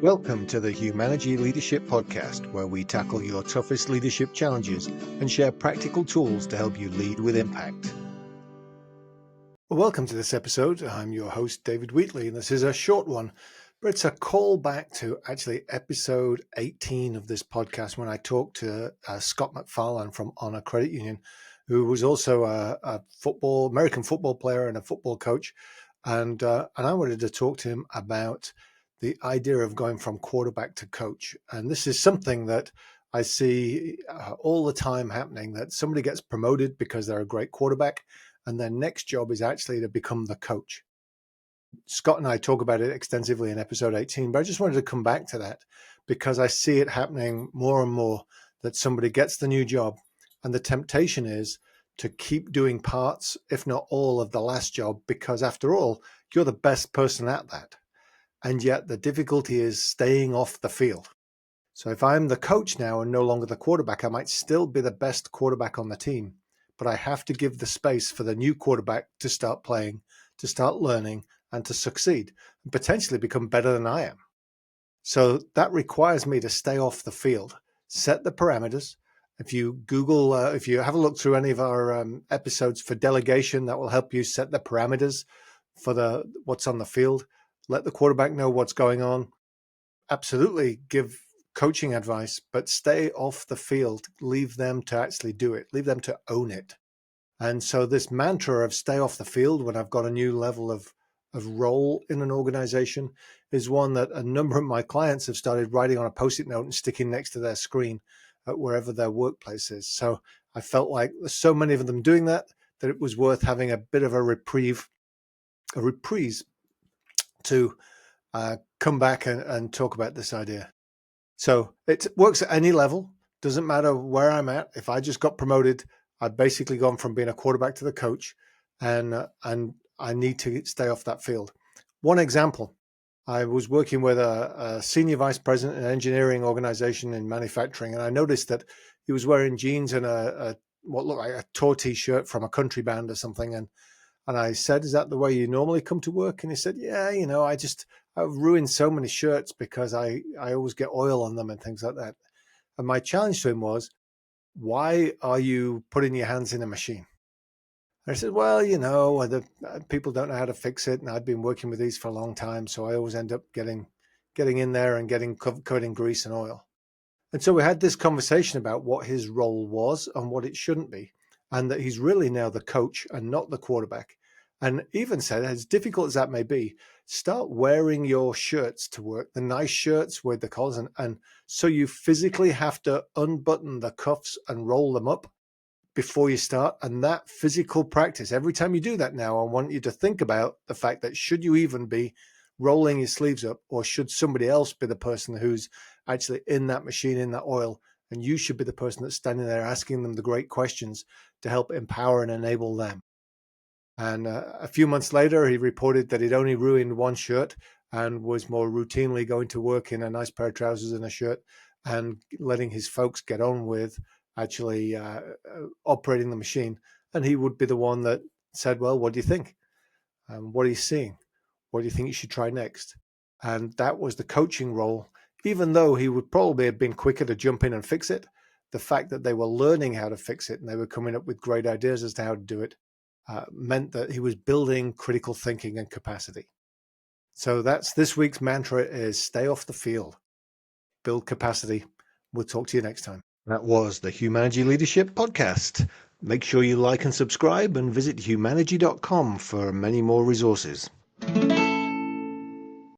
Welcome to the Humanergy Leadership Podcast, where we tackle your toughest leadership challenges and share practical tools to help you lead with impact. Welcome to this episode. I'm your host, David Wheatley, and this is a short one, but it's a call back to actually episode 18 of this podcast when I talked to Scott McFarlane from Honor Credit Union, who was also a American football player and a football coach. And I wanted to talk to him about the idea of going from quarterback to coach. And this is something that I see all the time happening, that somebody gets promoted because they're a great quarterback, and their next job is actually to become the coach. Scott and I talk about it extensively in episode 18, but I just wanted to come back to that because I see it happening more and more, that somebody gets the new job and the temptation is to keep doing parts, if not all, of the last job, because after all, you're the best person at that. And yet the difficulty is staying off the field. So if I'm the coach now and no longer the quarterback, I might still be the best quarterback on the team, but I have to give the space for the new quarterback to start playing, to start learning, and to succeed, and potentially become better than I am. So that requires me to stay off the field, set the parameters. If you Google, if you have a look through any of our episodes for delegation, that will help you set the parameters for what's on the field. Let the quarterback know what's going on. Absolutely give coaching advice, but stay off the field. Leave them to actually do it. Leave them to own it. And so this mantra of stay off the field when I've got a new level of role in an organization is one that a number of my clients have started writing on a Post-it note and sticking next to their screen at wherever their workplace is. So I felt like there's so many of them doing that it was worth having a bit of a reprise to come back and talk about this idea. So it works at any level. Doesn't matter where I'm at. If I just got promoted, I've basically gone from being a quarterback to the coach, and I need to stay off that field. One example, I was working with a senior vice president in an engineering organization in manufacturing, and I noticed that he was wearing jeans and what looked like a tour T-shirt from a country band or something. And I said, "Is that the way you normally come to work?" And he said, "Yeah, I've ruined so many shirts because I always get oil on them and things like that." And my challenge to him was, "Why are you putting your hands in a machine?" And I said, "Well, the people don't know how to fix it, and I've been working with these for a long time, so I always end up getting in there and getting covered in grease and oil." And so we had this conversation about what his role was and what it shouldn't be, and that he's really now the coach and not the quarterback. And even said, as difficult as that may be, start wearing your shirts to work, the nice shirts with the collars. And so you physically have to unbutton the cuffs and roll them up before you start. And that physical practice, every time you do that now, I want you to think about the fact that should you even be rolling your sleeves up, or should somebody else be the person who's actually in that machine, in that oil, and you should be the person that's standing there asking them the great questions to help empower and enable them. And a few months later, he reported that he'd only ruined one shirt and was more routinely going to work in a nice pair of trousers and a shirt and letting his folks get on with actually operating the machine. And he would be the one that said, "Well, what do you think? What are you seeing? What do you think you should try next?" And that was the coaching role. Even though he would probably have been quicker to jump in and fix it, the fact that they were learning how to fix it and they were coming up with great ideas as to how to do it meant that he was building critical thinking and capacity. So that's this week's mantra: is stay off the field, build capacity. We'll talk to you next time. That was the Humanergy Leadership Podcast. Make sure you like and subscribe and visit humanergy.com for many more resources.